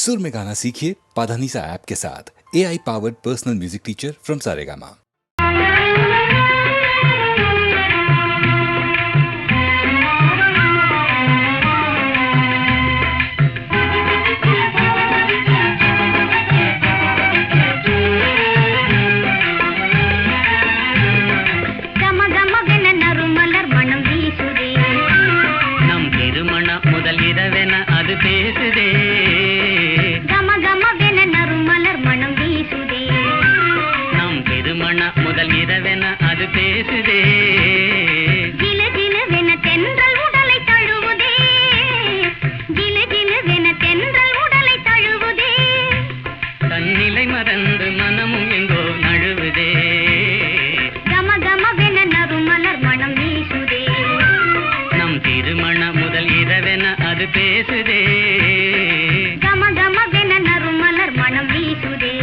सुर में गाना सीखिए पाधानीसा ऐप के साथ। AI powered personal music teacher from Saregama. பேசுதே கம கமவென நறுமலர் மனம் வீசுதே நம் திருமண முதல் இரவென அது பேசுதே ஜிலு ஜிலுவென தென்றல் உடலை தழுவுதே ஜிலு ஜிலுவென தென்றல் உடலை தழுவுதே தன்னிலை மறந்து மனமும் எங்கோ நழுவுதே கம கமவென நறுமலர் மனம் வீசுதே நம் திருமண முதல் இரவென அது பேசுதே கம கமவென நறுமலர் மனம் வீசுதே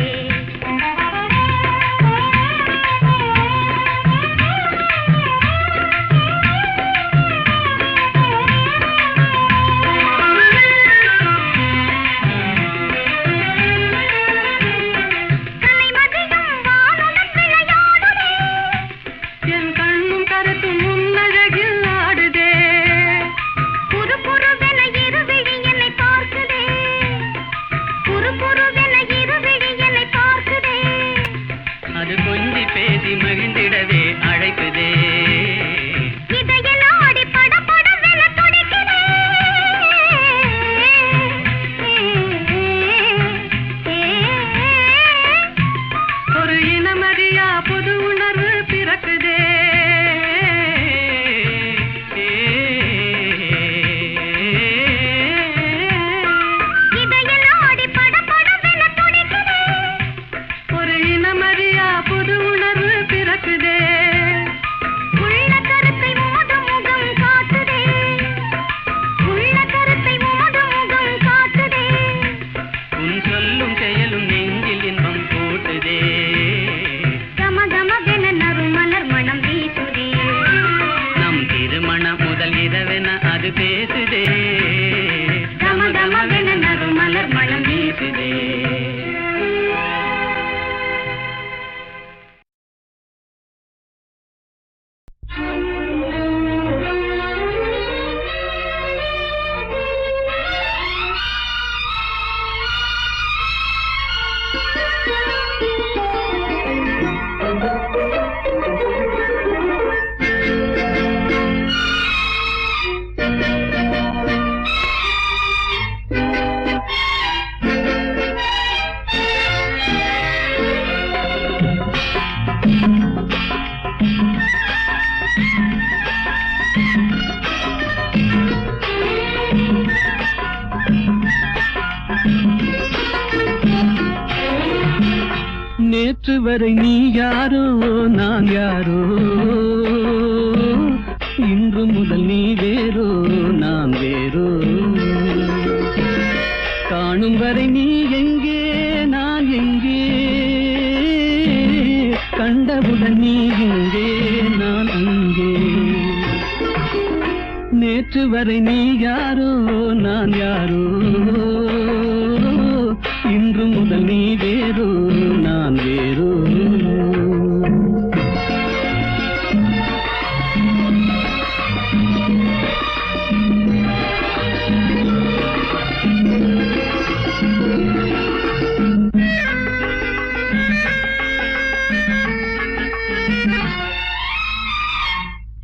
என் கண்ணும் கருத்தும் முன்னழகில் ஆடுதே புரு புருவென இருவிழி என்னை பார்க்குதே புரு புருவென இருவிழி என்னை பார்க்குதே அது கொஞ்சி பேசி மகிழ்ந்திடவே அழைப்புதே இதய நாடி படபடவென துடிக்குதே ஒரு இனமறியா புது உணர்வு பிறக்குதே இதய நாடி படபடவென துடிக்குதே ஒரு இனமறியா புது உணர்வு பிறக்குதே உள்ள கருத்தை மோதும் முகம் காட்டுதே உள்ள கருத்தை மோதும் முகம் காட்டுதே உன் சொல்லும் செயலும் நெஞ்சில் இன்பம் கூட்டுதே கம கமவென நறுமலர் மனம் வீசுதே நம் திருமண முதல் இரவென அது பேசுதே கம கமவென நறுமலர் மனம் வீசுதே நேற்று வரை நீ யாரோ நான் யாரோ இன்று முதல் நீ வேறோ நான் வேறோ காணும் வரை நீ எங்கே நான் எங்கே கண்டவுடன் நீ எங்கே நான் அங்கே நேற்று வரை நீ யாரோ நான் யாரோ இன்று முதல் நீ வேறோ நான் வேறோ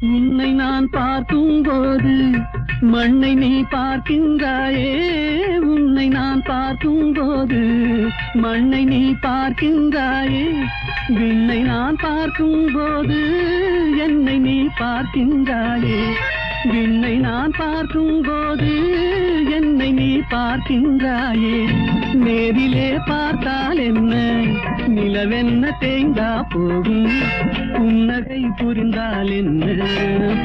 உன்னை நான் பார்க்கும் போது மண்ணை நீ பார்க்கின்றாயே உன்னை நான் பார்க்கும் போது மண்ணை நீ பார்க்கின்றாயே விண்ணை நான் பார்க்கும் போது என்னை நீ பார்க்கின்றாயே விண்ணை நான் பார்க்கும் போது என்னை நீ பார்க்கின்றாயே நேரிலே பார்த்தால் என்ன நிலவென்ன தேய்ந்தா போகும் புன்னகை புரிந்தால் என்ன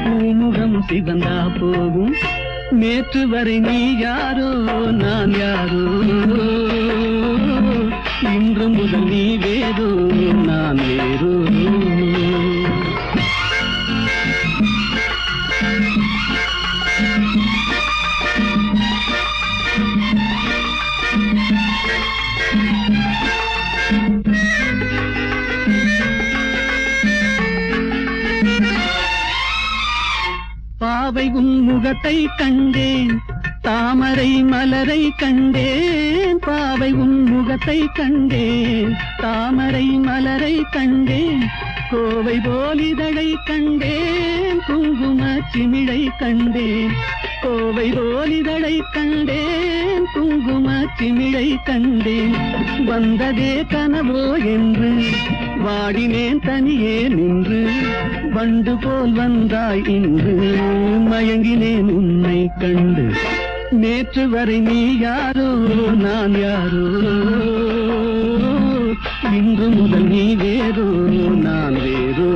பூமுகம் சிவந்தா போகும் நேற்று வரை நீ யாரோ நான் யாரோ இன்று முதல் நீ வேறோ நான் வேறோ Thank you. பாவை உன் முகத்தை கண்டேன், தாமரை மலரை கண்டேன். பாவை உன் முகத்தை கண்டேன், தாமரை மலரை கண்டேன். கோவை போலிதழை கண்டேன், குங்கும சிமிழை கண்டேன். கோவை போலிதழை கண்டேன், குங்கும சிமிழை கண்டேன். வந்ததே கனவோ என்று வாடினேன் தனியே நின்று, வண்டு போல் வந்தாய் இன்று மயங்கினேன் உன்னை கண்டு. நேற்று வரை நீ யாரோ நான் யாரோ, இன்று முதல் நீ வேறோ நான் வேறோ.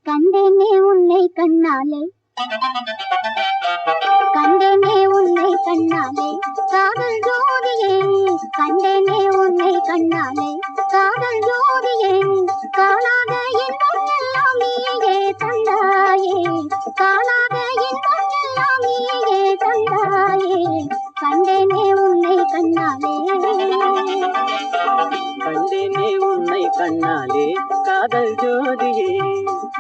கண்டேனே உன்னை கண்ணாலே, கண்டேனே உன்னை கண்ணாலே காதல் ஜோதியே. கண்டேனே உன்னை கண்ணாலே காதல் ஜோதியே. காணாத இன்பம் எல்லாம் நீயே தந்தாயே, காணாத இன்பம் எல்லாம் நீயே தந்தாயே. கண்டேனே உன்னை கண்ணாலே, கண்டேனே உன்னை கண்ணாலே காதல் ஜோதியே.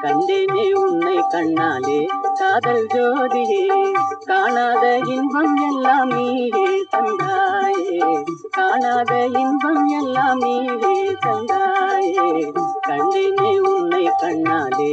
கண்டேனே உன்னை கண்ணாலே காதல் ஜோதியே. காணாத இன்பம் எல்லாம் நீயே தந்தாயே, காணாத இன்பம் எல்லாம் நீயே தந்தாயே. கண்டேனே உன்னை கண்ணாலே.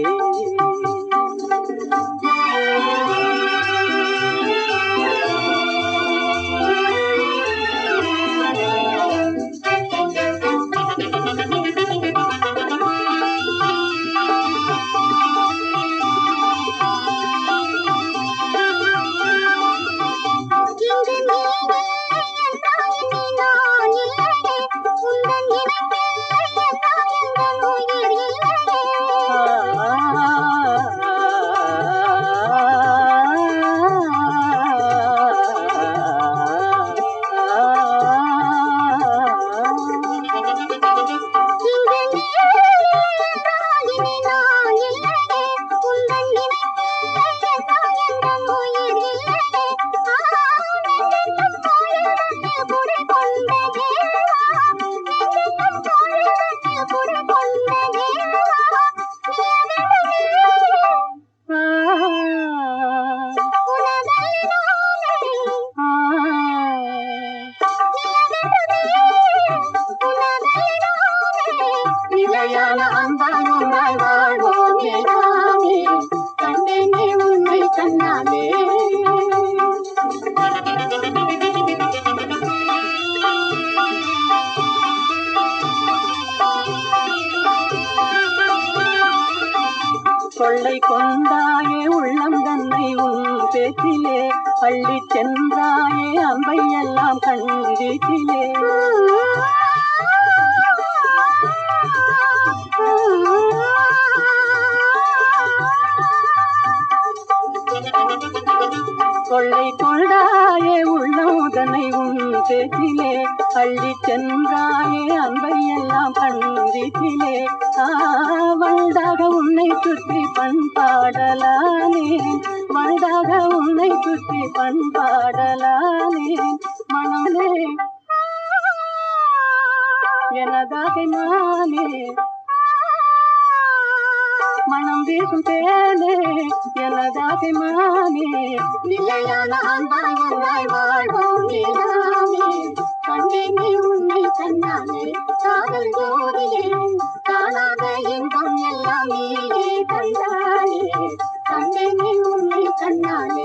கண்டேனே உன்னை கண்ணாலே. கொள்ளை கொண்டாயே உள்ளம் தன்னை உன் பேச்சிலே, பள்ளி சென்றாயே அம்பை எல்லாம் கண் வீட்டிலே. கொள்ளை கொண்டாயே உள்ளதனை உன் பேச்சிலே, பள்ளி சென்றாயே அன்பை எல்லாம் கண்டித்திலே. வண்டாக உன்னை சுற்றி பண்பாடலானே, வண்டாக உன்னை சுற்றி பண்பாடலானே. மனமே எனதாக நானே, மனம் வீசும் தேனே எனதாக மானே. நிலையான அன்பாய் வாழ்வோம் நீதானே. கண்டேனே உன்னை கண்ணாலே காதல் ஜோதியே காணாத இன்பம் எல்லாம் நீயே தந்தாயே கண்டேனே உன்னை கண்ணாலே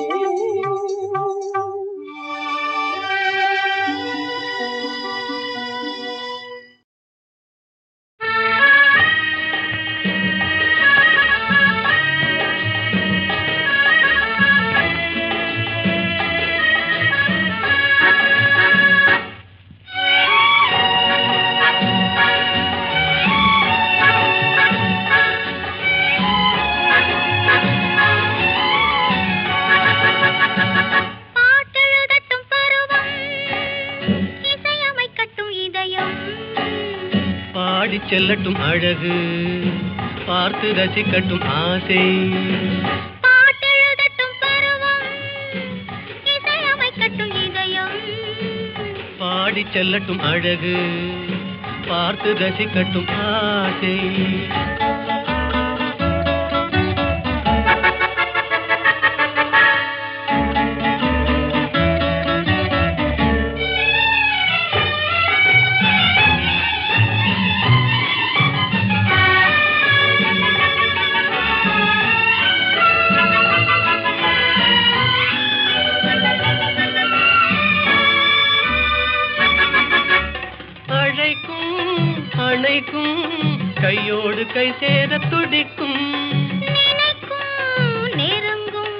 செல்லட்டும் அழகு பார்த்து ரசிக்கட்டும் ஆசை பாட்டெழுதட்டும் பருவம் இசையமைக்கட்டும் இதயம் பாடி செல்லட்டும் அழகு பார்த்து ரசிக்கட்டும் ஆசை கையோடு கை சேர துடிக்கும் நெருங்கும்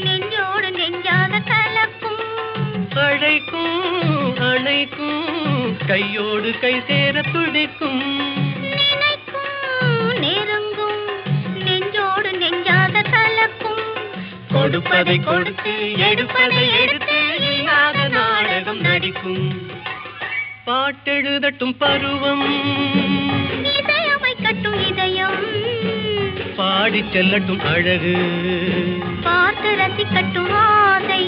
நெஞ்சோடு நெஞ்சாக கலக்கும் அணைக்கும் கையோடு கை சேர துடிக்கும் நெருங்கும் நெஞ்சோடு நெஞ்சாக கலக்கும் கொடுப்பதை கொடுத்து எடுப்பதை எடுத்து இல்லாத நாடகம் நடிக்கும் பாட்டெழுதட்டும் பருவம் இசையமைக்கட்டும் இதயம் பாடி செல்லட்டும் அழகு பார்த்து ரசிக்கட்டும் ஆசை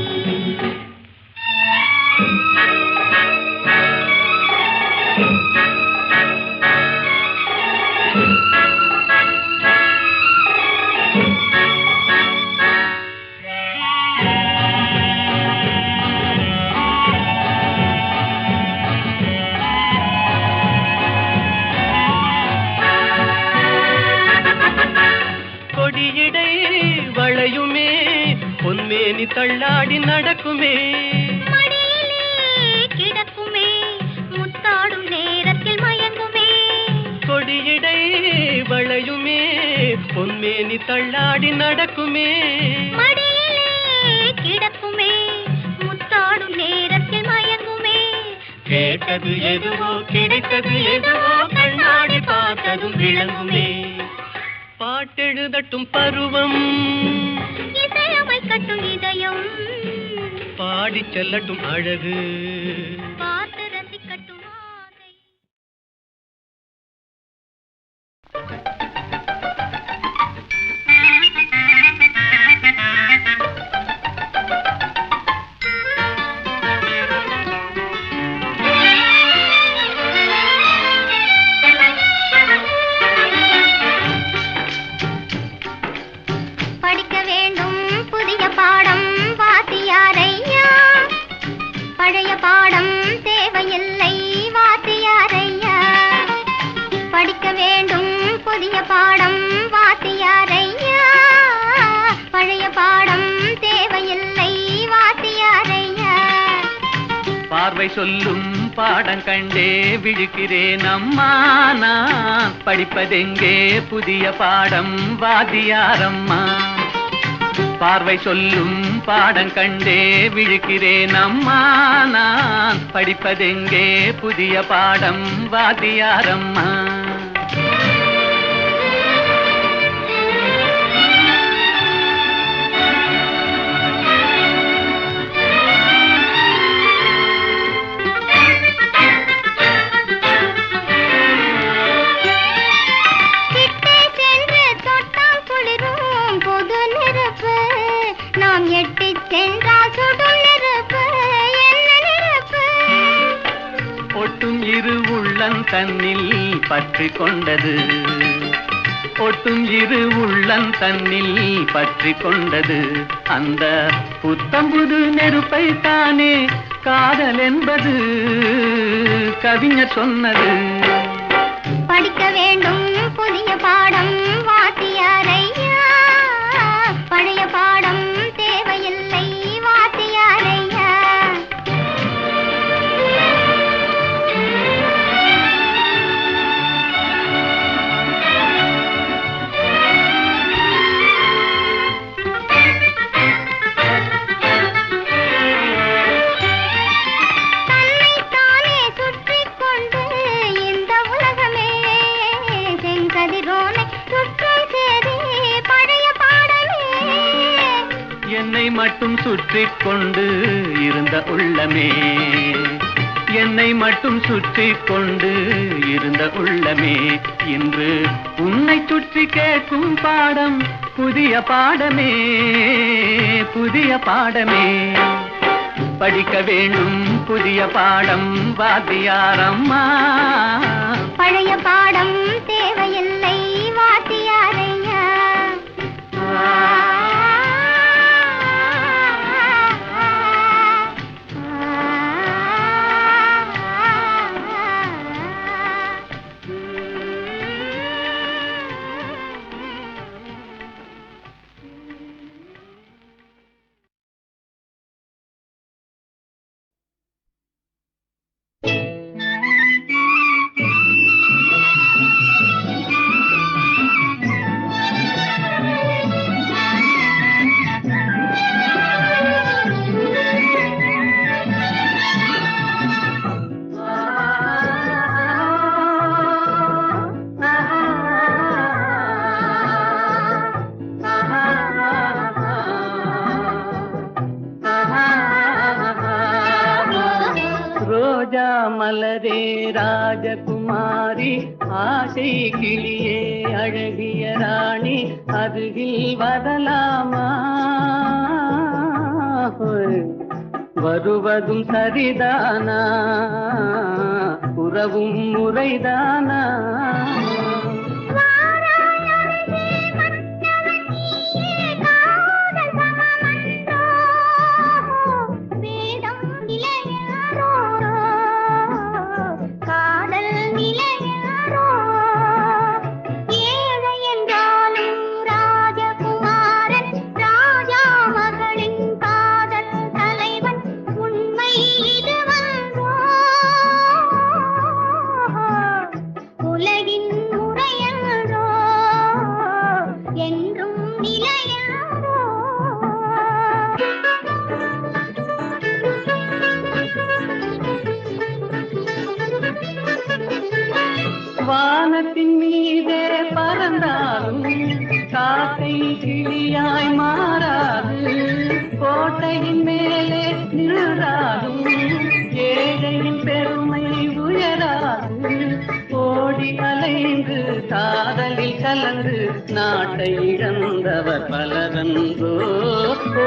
வளையுமே பொன்மேனி தள்ளாடி நடக்குமே மடியிலே கிடக்குமே முத்தாடும் நேரத்தில் மயங்குமே கொடியடை வளையுமே பொன்மேனி தள்ளாடி நடக்குமே மடியிலே கிடக்குமே முத்தாடும் நேரத்தில் மயங்குமே கேட்டது எதுவோ கிடைத்தது எதுவோ கண்ணாடி பார்த்ததும் விளங்குமே பாட்டெழுதட்டும் பருவம் இசையமைக்கட்டும் இதயம் பாடி செல்லட்டும் அழகு பார்த்து ரசிக்கட்டும் ஆசை படிக்க வேண்டும் புதிய பாடம் வாத்தியாரையா பழைய பாடம் தேவையில்லை வாத்தியாரையா படிக்க வேண்டும் புதிய பாடம் வாத்தியாரையா பழைய பாடம் தேவையில்லை வாத்தியாரையா பார்வை சொல்லும் பாடம் கண்டே விழுக்கிறேன் அம்மா நான் படிப்பதெங்கே புதிய பாடம் வாத்தியாரம்மா பார்வை சொல்லும் பாடம் கண்டே விழுக்கிறேன் அம்மா நான் படிப்பதெங்கே புதிய பாடம் வாத்தியாரம்மா ஒட்டும் இரு உள்ளம் தன்னில் பற்றி கொண்டது ஒட்டும் இரு உள்ளம் தன்னில் பற்றி கொண்டது அந்த புத்தம்புது நெருப்பை தானே காதல் என்பது கவிஞர் சொன்னது. படிக்க வேண்டும் புதிய பாடம் வாத்தியாரையா, பழைய பாடம் தேவையில்லை வாத்தியாரையா. தன்னைத்தானே சுற்றிக் கொண்டு இந்த உலகமே செங்கதிரோனை சுற்றும் சேதி பழைய பாடமே. என்னை மட்டும் சுற்றிக் கொண்டு இருந்த உள்ளமே, என்னை மட்டும் சுற்றிக் கொண்டு இருந்த உள்ளமே, இன்று உன்னை சுற்றி கேட்கும் பாடம் புதிய பாடமே, புதிய பாடமே. படிக்க வேண்டும் புதிய பாடம் வாத்தியாரம்மா, பழைய பாடம் தேவையில்லை வாத்தியாரையா. ரோஜா மலரே ராஜகுமாரி, ஆசை கிளியே அழகிய ராணி, அருகில் வரலாமா? வருவதும் சரிதானா, உறவும் முறைதானா? வானத்தின் மீதே பறந்தாலும் காக்கை கிளியாய் மாறாது, கோட்டையின் மேலே நின்றாலும் ஏழையின் பெருமை உயராது. ஓடி அலைந்து காதலில் கலந்து நாட்டை இழந்தவர் பலரன்றோ,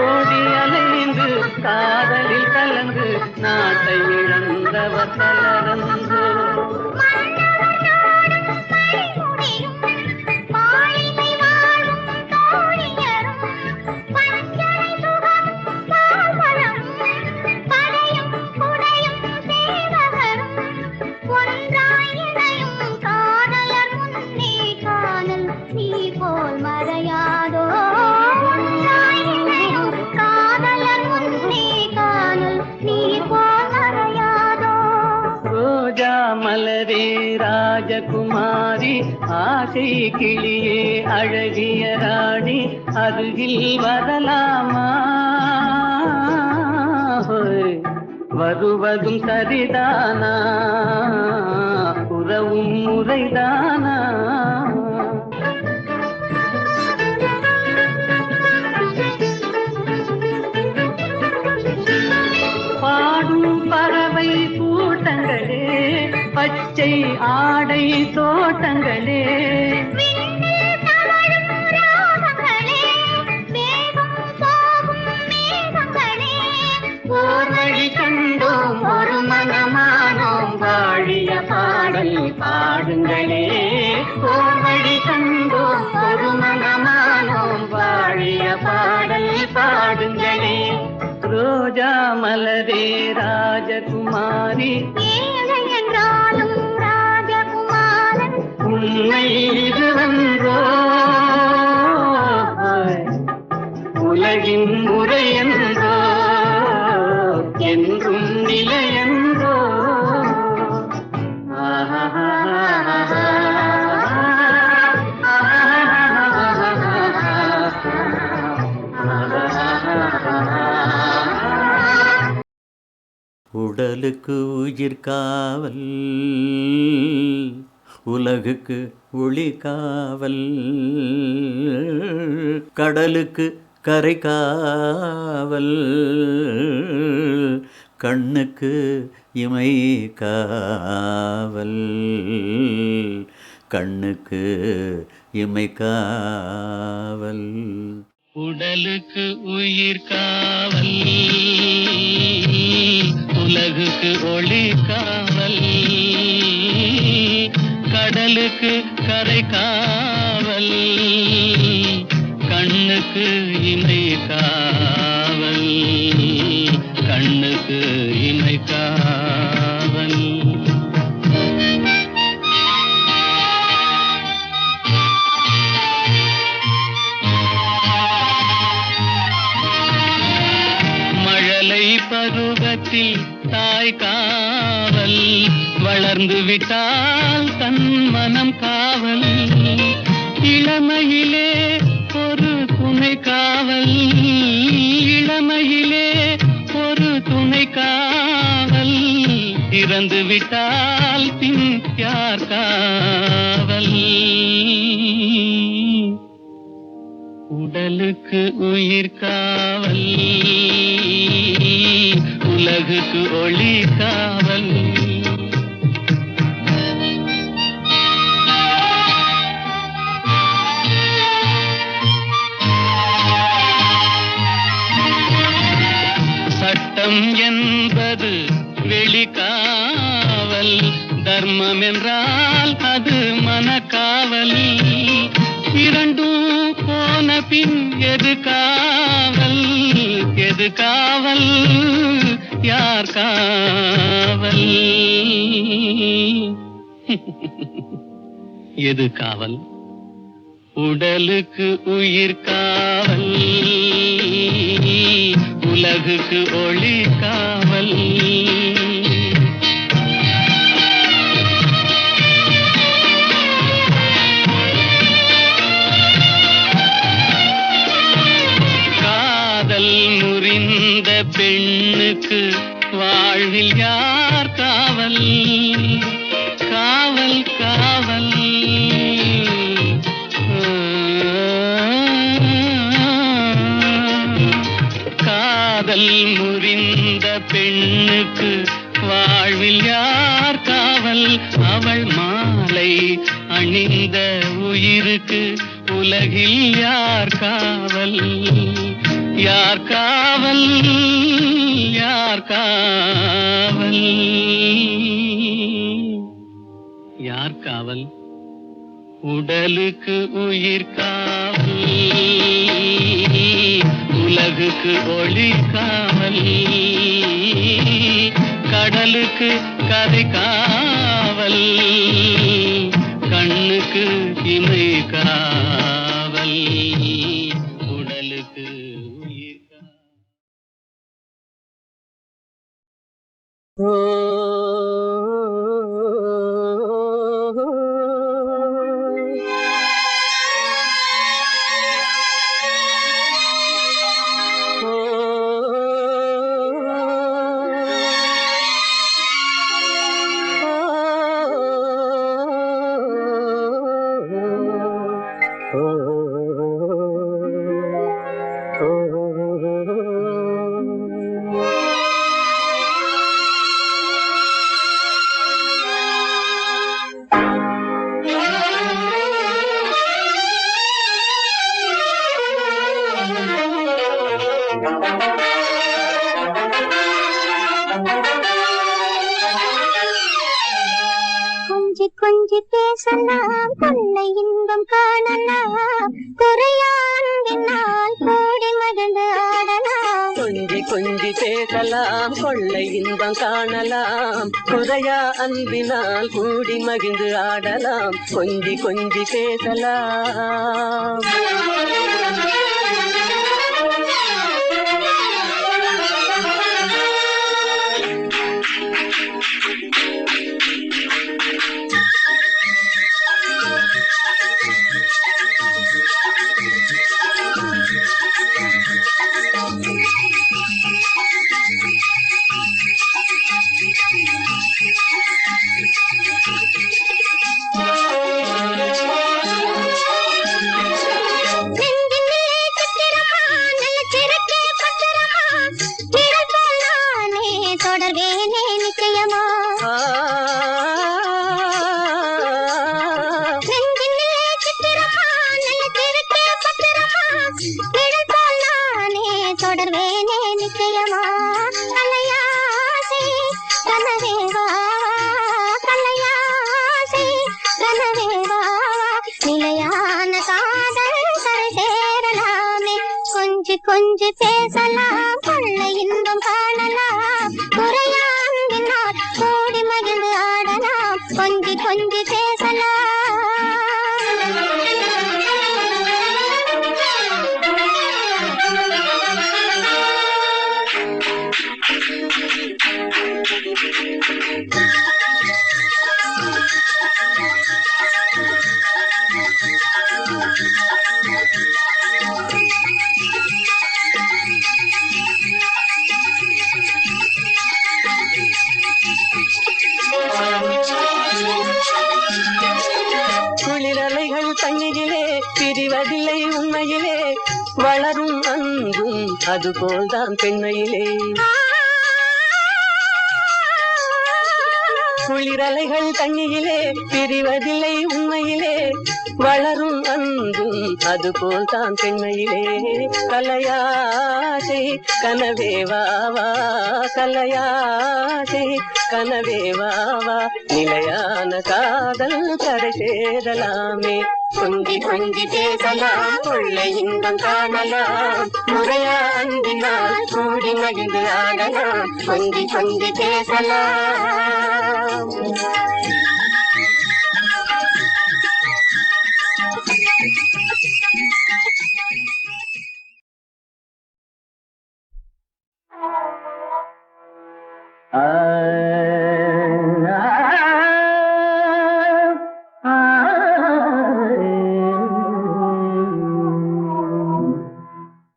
ஓடி அலைந்து காதலில் கலந்து நாட்டை இழந்தவர் பலரன்றோ. மலரே ராஜகுமாரி, ஆசை கிளியே அழகிய ராணி, அருகில் வரலாமா? வருவதும் சரிதானா, உறவும் முறைதானா? பாடும் பறவை கூட்டங்களே, பச்சை ஆடை தோட்டங்களே, ஓர் வழி கண்டோம் ஒரு மனமானோம், வாழிய பாடல் பாடுங்களே. ஓர் வழி கண்டோம் ஒரு மனமானோம், வாழிய பாடல் பாடுங்களே. ரோஜா மலரே ராஜகுமாரி, ஏழை என்றாலும் ராஜகுமாரன். உன்னை இதுவென்றோ உலகின் முறை என்றோ என்றும் நிலை என்றோ. உடலுக்கு உயிர் காவல், உலகுக்கு ஒளி காவல், கடலுக்கு கரை காவல், கண்ணுக்கு இமை காவல், கண்ணுக்கு இமை காவல். உடலுக்கு உயிர் காவல், உலகுக்கு ஒளி காவல், கடலுக்கு கரை காவல், கண்ணுக்கு இமை காவல், கண்ணுக்கு இமை காவல். மழலை பருவத்தில் தாய் காவல், வளர்ந்து விட்டால் தன் மனம் காவல், இளமையிலே ஒரு துணை காவல், இளமையிலே ஒரு துணை காவல், இறந்து விட்டால் பின் யார் காவல். உடலுக்கு உயிர் காவல், உலகுக்கு ஒளி காவல். சட்டம் என்பது வெளிக்காவல், தர்மம் என்றால் அது மனக்காவல், இரண்டும் போன பின் எது காவல், எது காவல், யார் காவல், எது காவல். உடலுக்கு உயிர் காவல், உலகுக்கு ஒளி காவல். காதல் முறிந்த பெண்ணுக்கு வாழ்வில் யார் காவல், காவல் காவல். காதல் முறிந்த பெண்ணுக்கு வாழ்வில் யார் காவல், அவள் மாலை அணிந்த உயிருக்கு உலகில் யார் காவல், யார் காவல், யார் காவல், யார் காவல். உடலுக்கு உயிர் காவல், உலகுக்கு ஒளி காவல், கடலுக்கு கரை காவல், கண்ணுக்கு இமை காவல், உடலுக்கு உயிர் காவல். கொஞ்சி கொஞ்சி பேசலாம், கொள்ளை இன்பம் காணலாம், குறையாண்டினால் கூடி மகிழ்ந்து ஆடலாம். கொஞ்சி கொஞ்சி பேசலாம், கொள்ளை இன்பம் காணலாம், குறையா அன்பினால் கூடி மகிழ்ந்து ஆடலாம், கொஞ்சி கொஞ்சி பேசலாம். தொடர்வேனே நிச்சயமா தொடர்வேனே நிச்சயமா கலையாசை கனவேவா கலையாசை கனவேவா நிலையான காதல் கரை சேரலாமே கொஞ்சி கொஞ்சி பேசலாம் கொள்ளை இன்பம் காணலாம் குறையாண்டினால் கூடி மகிழ்ந்து ஆடலாம் கொஞ்சி கொஞ்சி பேசலாம். குளிரலைகள் தண்ணியிலே பிரிவதில்லை உண்மையிலே வளரும் அன்பும் அதுபோல்தான் பெண்மையிலே. குளிரலைகள் தண்ணியிலே பிரிவதில்லை உண்மையிலே வளரும் அன்பும் அதுபோல்தான் பெண்மையிலே. கலையாசை கனவேவாவா கலையாசை கனவேவாவா நிலையான காதல் கரை சேரலாமே கொஞ்சி கொஞ்சி பேசலாம் கொள்ளை இன்பம் காணலாம் முறையா அன்பினால் கூடி மகிழ்ந்து ஆடலாம் கொஞ்சி கொஞ்சி பேசலாம்.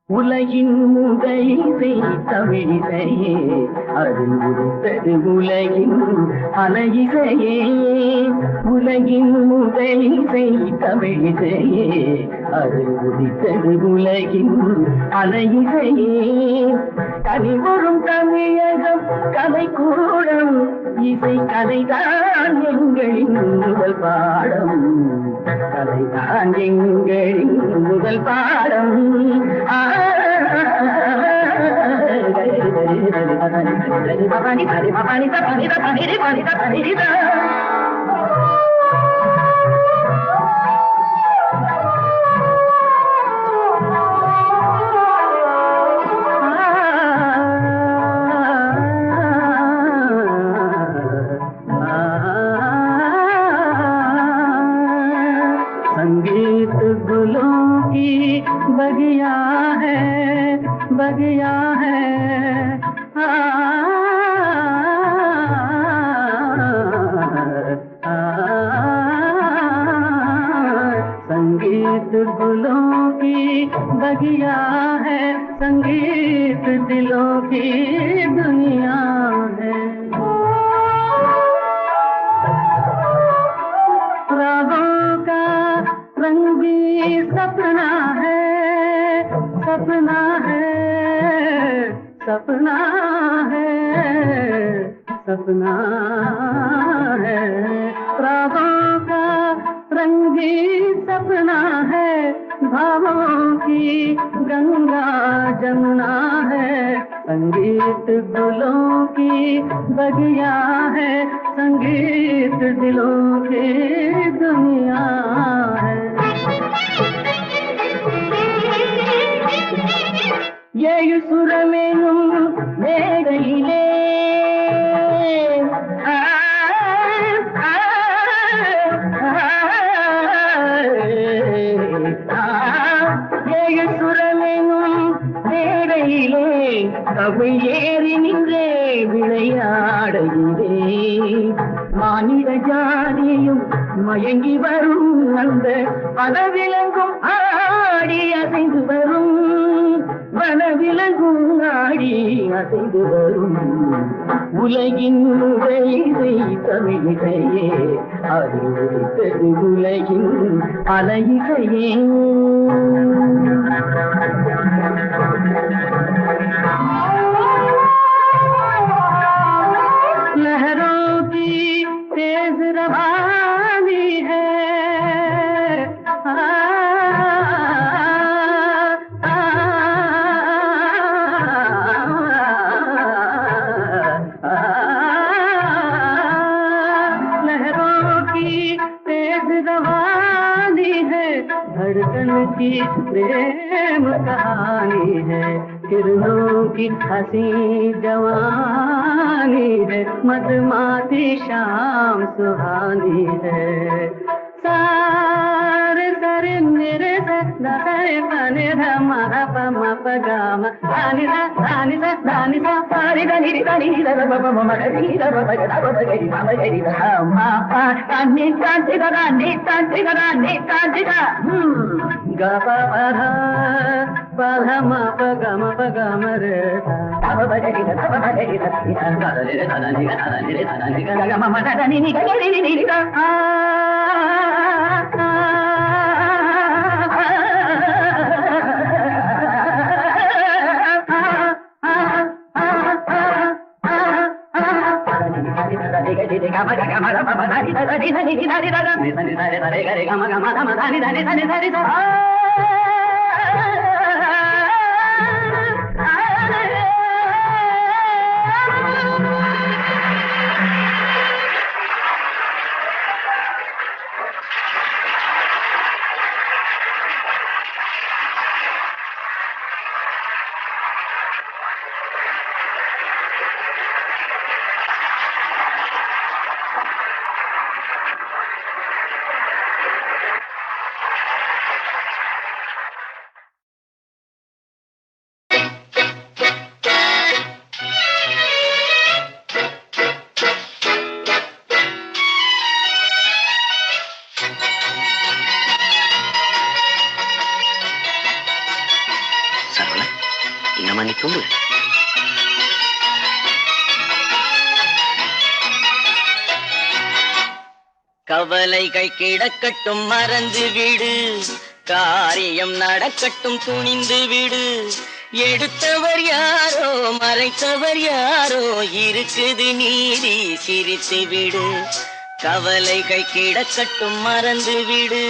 உலகின் முதலிசை தமிழிசையே அதில் உதித்தது உலகின் அலையிசையே. உலகின் முதலிசை தமிழிசையே அதில் உதித்தது உலகின் அலையிசையே. கனிவரும் தமிழகம் கலை கூடம் இசை கலைதான் எங்களின் முதல் பாடம் கலைதான் எங்களின் முதல் பாடம். संगीत गुलों की बगिया है बगिया है संगीत गुलों की बगिया है संगीत दिलों की दुनिया है. रागों का रंगी सपना है सपना है सपना है सपना है. रागों का रंगी सपना है भावों की गंगा जमुना है. संगीत गुलों की बगिया है संगीत दिलों की दुनिया है. ये सुर में மனதிலே கவிழ் ஏறி நின்றே விளையாடுகிறே மானிட ஜாதியும் மயங்கி வரும் அந்த வனவிலங்கும் ஆடி அசைந்து வரும் வனவிலங்கும் ஆடி அசைந்து வரும் உலகின் உரையிசை தமிழிசையே அது ஒலித்தது உலகின் அலையிசையே लहरों की तेज रवानी है लहरों की तेज रवानी है धड़कन की प्रेम कहानी है किरणों की हंसी जवानी है मधुमाती शाम सुहानी है सारे सारे मेरे सारे पाने हमारा पमा पगामा दानी सा सारी दानी दानी दानी बाबा ममा दानी बाबा बाबा गरी बाबा गरी मा पा दानी दानी दानी दानी दानी दानी गा पा पा मा पगामा रे बाबा गरी बाबा गरी दानी दानी दानी गा मा दानी नी गरी नी गा கவலைகள் கிடக்கட்டும் மறந்து விடு காரியம் நடக்கட்டும் துணிந்து விடு எடுத்தவர் யாரோ மறைத்தவர் யாரோ இருக்குது நீதி சிரித்து விடு கவலைகள் கிடக்கட்டும் மறந்து விடு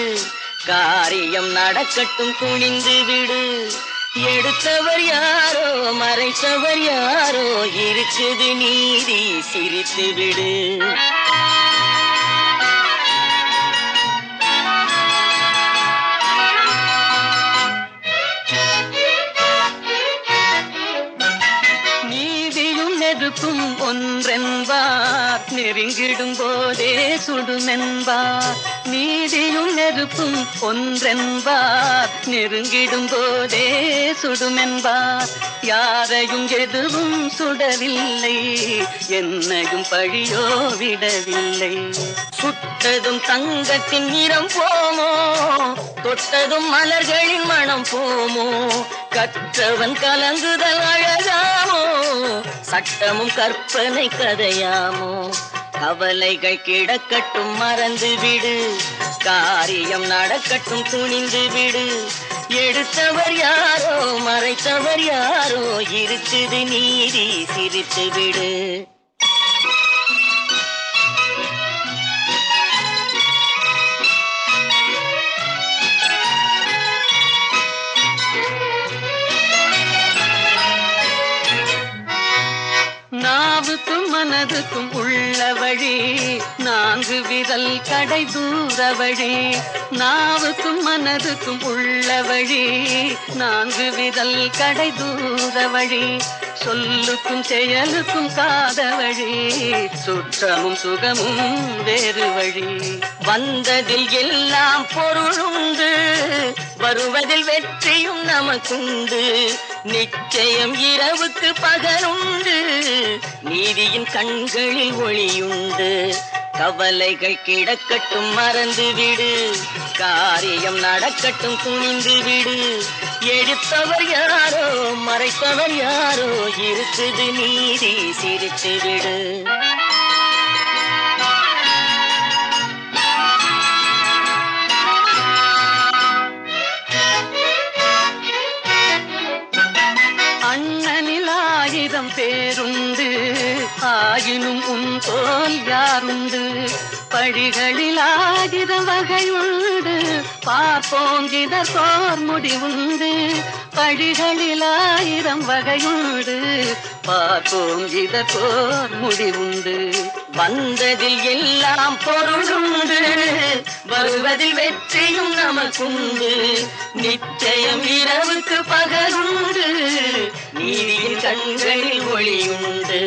காரியம் நடக்கட்டும் துணிந்து விடு எடுத்தவர் யாரோ மறைத்தவர் யாரோ இருக்குது நீதி சிரித்து விடு ஒன்றென்பார் நெருங்கிடும் போதே சுடுமென்பார் நீதியும் நெருப்பும் ஒன்றென்பார் நெருங்கிடும் போதே சுடுமென்பார் யாரையும் எதுவும் சுடவில்லை என்னையும் பழியோ விடவில்லை சுட்டதும் தங்கத்தின் நிறம் போமோ தொட்டதும் மலர்களின் மனம் போமோ கற்றவன் கலங்குதல் அழகாமோ சட்டமும் கற்பனை கதையாமோ கவலைகள் கிடக்கட்டும் மறந்து விடு காரியம் நடக்கட்டும் துணிந்து விடு எடுத்தவர் யாரோ மறைத்தவர் யாரோ இருக்குது நீதி சிரித்து விடு நாவுக்கும் மனதுக்கும் உள்ள வழி நான்கு விரல் கடை தூர வழி நாவுக்கும் மனதுக்கும் உள்ள வழி நான்கு விரல் கடை தூர வழி சொல்லுக்கும் செயலுக்கும் காத வழி சுற்றமும் சுகமும் வேறு வழி வந்ததில் எல்லாம் பொருளுண்டு வருவதில் வெற்றியும் நமக்குண்டு. நிச்சயம் இரவுக்கு பகலுண்டு, நீதியின் கண்களில் ஒளியுண்டு. கவலைகள் கிடக்கட்டும் மறந்து விடு, காரியம் நடக்கட்டும் துணிந்து விடு. எடுப்பவர் யாரோ மறைப்பவர் யாரோ, இருக்குது நீதி சிரித்து விடு. அண்ணனில் 1000 பேருண்டு, ஆயினும் உன் போல் யாருண்டு. பழிகளில் 1000 வகையுண்டு, பார்ப்போம் இதற்கோர் முடிவுண்டு. பழிகளில் 1000 வகையுண்டு, பார்ப்போம் இதற்கோர் முடிவுண்டு. வந்ததில் எல்லாம் பொருளுண்டு, வருவதில் வெற்றியும் நமக்குண்டு. நிச்சயம் இரவுக்கு பகலுண்டு, நீதியின் கண்களில் ஒளியுண்டு.